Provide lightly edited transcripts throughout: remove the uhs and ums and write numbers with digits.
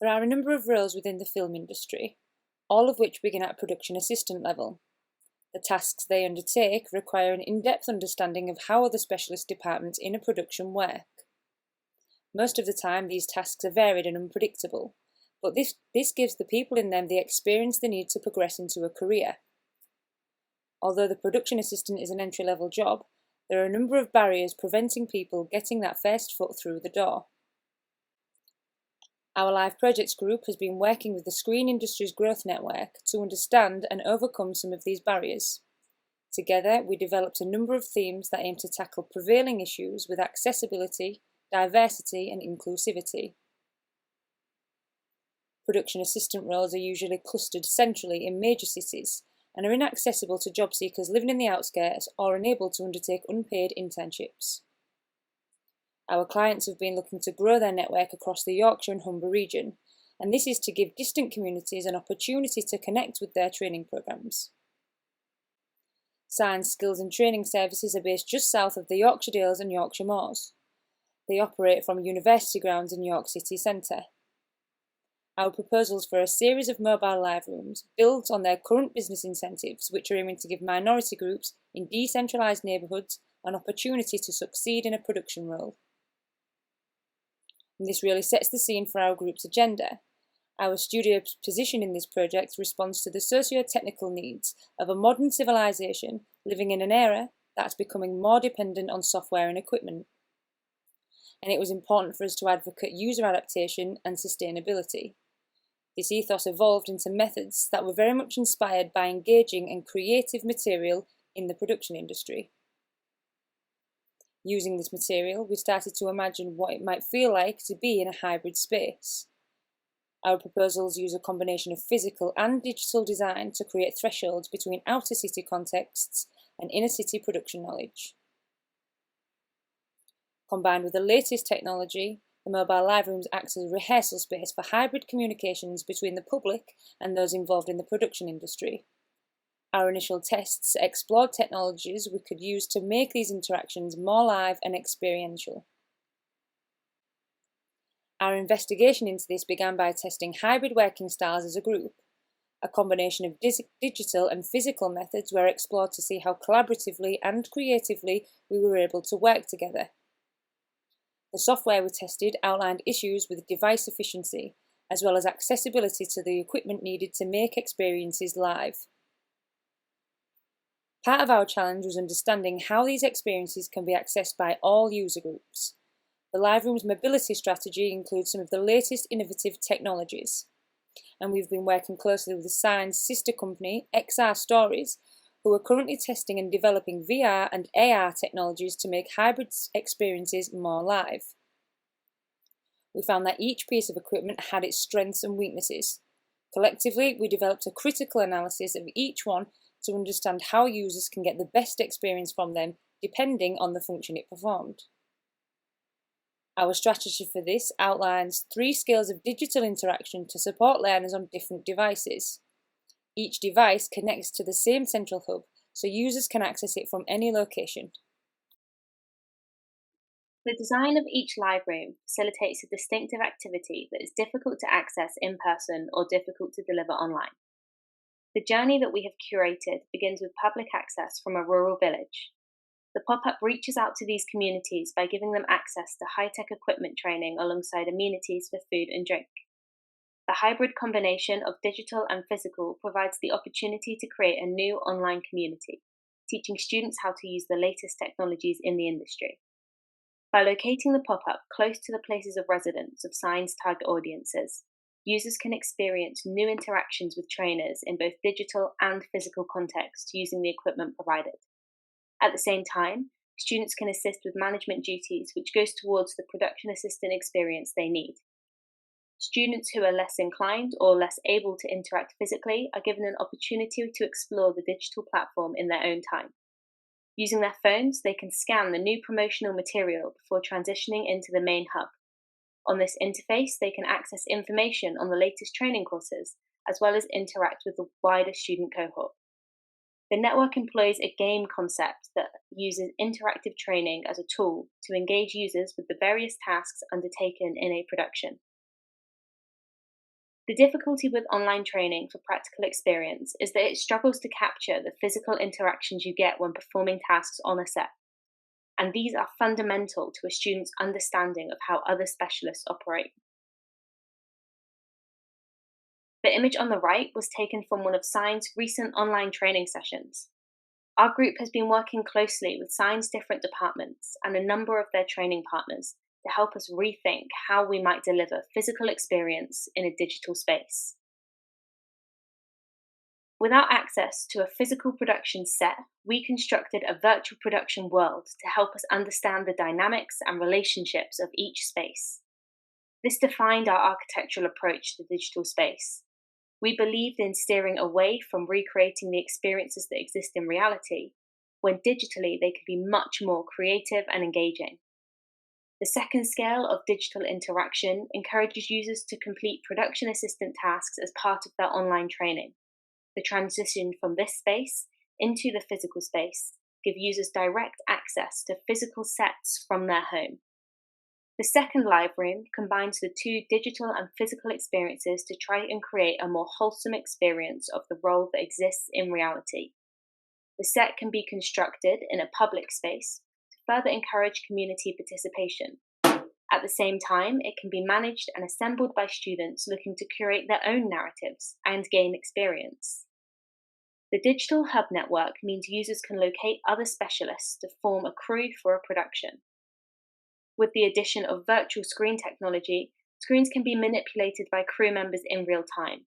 There are a number of roles within the film industry, all of which begin at production assistant level. The tasks they undertake require an in-depth understanding of how other specialist departments in a production work. Most of the time, these tasks are varied and unpredictable, but this gives the people in them the experience they need to progress into a career. Although the production assistant is an entry-level job, there are a number of barriers preventing people getting that first foot through the door. Our Live Projects group has been working with the Screen Industries Growth Network to understand and overcome some of these barriers. Together, we developed a number of themes that aim to tackle prevailing issues with accessibility, diversity and inclusivity. Production assistant roles are usually clustered centrally in major cities and are inaccessible to job seekers living in the outskirts or unable to undertake unpaid internships. Our clients have been looking to grow their network across the Yorkshire and Humber region, and this is to give distant communities an opportunity to connect with their training programmes. Science, Skills and Training Services are based just south of the Yorkshire Dales and Yorkshire Moors. They operate from university grounds in York City Centre. Our proposals for a series of mobile live rooms build on their current business incentives, which are aiming to give minority groups in decentralised neighbourhoods an opportunity to succeed in a production role. And this really sets the scene for our group's agenda. Our studio's position in this project responds to the socio-technical needs of a modern civilization living in an era that's becoming more dependent on software and equipment. And it was important for us to advocate user adaptation and sustainability. This ethos evolved into methods that were very much inspired by engaging and creative material in the production industry. Using this material, we started to imagine what it might feel like to be in a hybrid space. Our proposals use a combination of physical and digital design to create thresholds between outer city contexts and inner city production knowledge. Combined with the latest technology, the mobile live rooms act as a rehearsal space for hybrid communications between the public and those involved in the production industry. Our initial tests explored technologies we could use to make these interactions more live and experiential. Our investigation into this began by testing hybrid working styles as a group. A combination of digital and physical methods were explored to see how collaboratively and creatively we were able to work together. The software we tested outlined issues with device efficiency, as well as accessibility to the equipment needed to make experiences live. Part of our challenge was understanding how these experiences can be accessed by all user groups. The Live Room's mobility strategy includes some of the latest innovative technologies, and we've been working closely with the Sign's sister company, XR Stories, who are currently testing and developing VR and AR technologies to make hybrid experiences more live. We found that each piece of equipment had its strengths and weaknesses. Collectively, we developed a critical analysis of each one to understand how users can get the best experience from them depending on the function it performed. Our strategy for this outlines 3 scales of digital interaction to support learners on different devices. Each device connects to the same central hub, so users can access it from any location. The design of each live room facilitates a distinctive activity that is difficult to access in person or difficult to deliver online. The journey that we have curated begins with public access from a rural village. The pop-up reaches out to these communities by giving them access to high-tech equipment training alongside amenities for food and drink. The hybrid combination of digital and physical provides the opportunity to create a new online community, teaching students how to use the latest technologies in the industry. By locating the pop-up close to the places of residence of Sign's target audiences, users can experience new interactions with trainers in both digital and physical contexts using the equipment provided. At the same time, students can assist with management duties, which goes towards the production assistant experience they need. Students who are less inclined or less able to interact physically are given an opportunity to explore the digital platform in their own time. Using their phones, they can scan the new promotional material before transitioning into the main hub. On this interface, they can access information on the latest training courses, as well as interact with the wider student cohort. The network employs a game concept that uses interactive training as a tool to engage users with the various tasks undertaken in a production. The difficulty with online training for practical experience is that it struggles to capture the physical interactions you get when performing tasks on a set, and these are fundamental to a student's understanding of how other specialists operate. The image on the right was taken from one of Sign's recent online training sessions. Our group has been working closely with Sign's different departments and a number of their training partners to help us rethink how we might deliver physical experience in a digital space. Without access to a physical production set, we constructed a virtual production world to help us understand the dynamics and relationships of each space. This defined our architectural approach to digital space. We believed in steering away from recreating the experiences that exist in reality, when digitally they could be much more creative and engaging. The second scale of digital interaction encourages users to complete production assistant tasks as part of their online training. The transition from this space into the physical space gives users direct access to physical sets from their home. The second live room combines the two digital and physical experiences to try and create a more wholesome experience of the role that exists in reality. The set can be constructed in a public space to further encourage community participation. At the same time, it can be managed and assembled by students looking to curate their own narratives and gain experience. The digital hub network means users can locate other specialists to form a crew for a production. With the addition of virtual screen technology, screens can be manipulated by crew members in real time.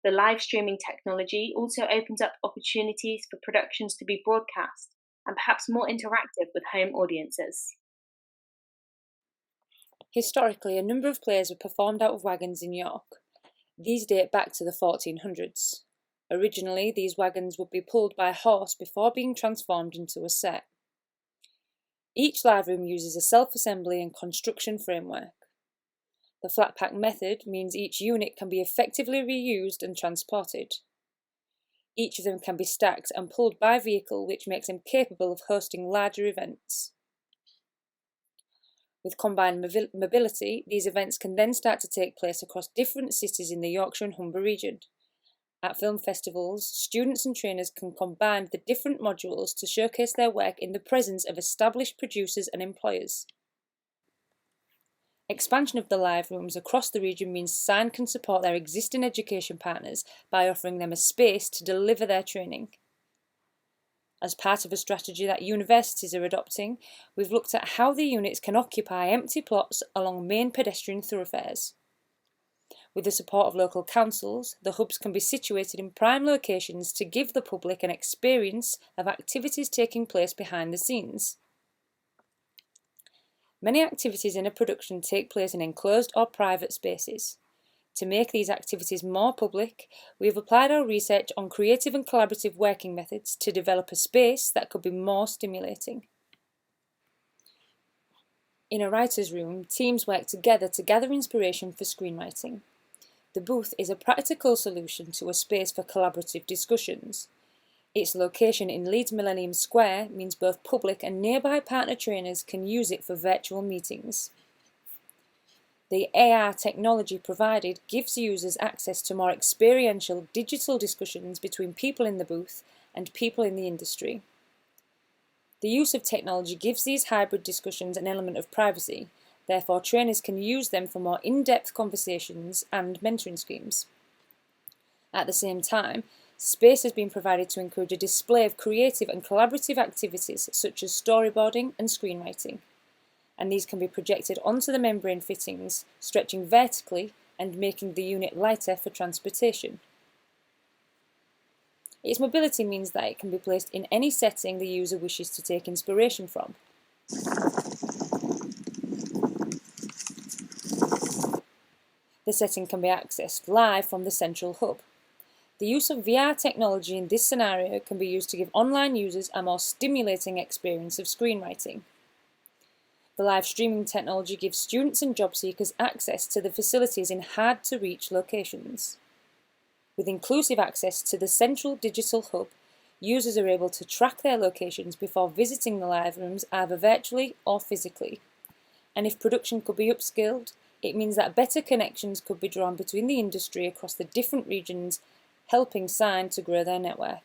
The live streaming technology also opens up opportunities for productions to be broadcast and perhaps more interactive with home audiences. Historically, a number of plays were performed out of wagons in York. These date back to the 1400s. Originally, these wagons would be pulled by horse before being transformed into a set. Each live room uses a self-assembly and construction framework. The flat pack method means each unit can be effectively reused and transported. Each of them can be stacked and pulled by vehicle, which makes them capable of hosting larger events. With combined mobility, these events can then start to take place across different cities in the Yorkshire and Humber region. At film festivals, students and trainers can combine the different modules to showcase their work in the presence of established producers and employers. Expansion of the live rooms across the region means Sign can support their existing education partners by offering them a space to deliver their training. As part of a strategy that universities are adopting, we've looked at how the units can occupy empty plots along main pedestrian thoroughfares. With the support of local councils, the hubs can be situated in prime locations to give the public an experience of activities taking place behind the scenes. Many activities in a production take place in enclosed or private spaces. To make these activities more public, we have applied our research on creative and collaborative working methods to develop a space that could be more stimulating. In a writer's room, teams work together to gather inspiration for screenwriting. The booth is a practical solution to a space for collaborative discussions. Its location in Leeds Millennium Square means both public and nearby partner trainers can use it for virtual meetings. The AR technology provided gives users access to more experiential digital discussions between people in the booth and people in the industry. The use of technology gives these hybrid discussions an element of privacy. Therefore, trainers can use them for more in-depth conversations and mentoring schemes. At the same time, space has been provided to encourage a display of creative and collaborative activities such as storyboarding and screenwriting, and these can be projected onto the membrane fittings, stretching vertically and making the unit lighter for transportation. Its mobility means that it can be placed in any setting the user wishes to take inspiration from. The setting can be accessed live from the central hub. The use of VR technology in this scenario can be used to give online users a more stimulating experience of screenwriting. The live streaming technology gives students and job seekers access to the facilities in hard-to-reach locations. With inclusive access to the central digital hub, users are able to track their locations before visiting the live rooms either virtually or physically. And if production could be upskilled, It means that better connections could be drawn between the industry across the different regions, helping SSoA to grow their network.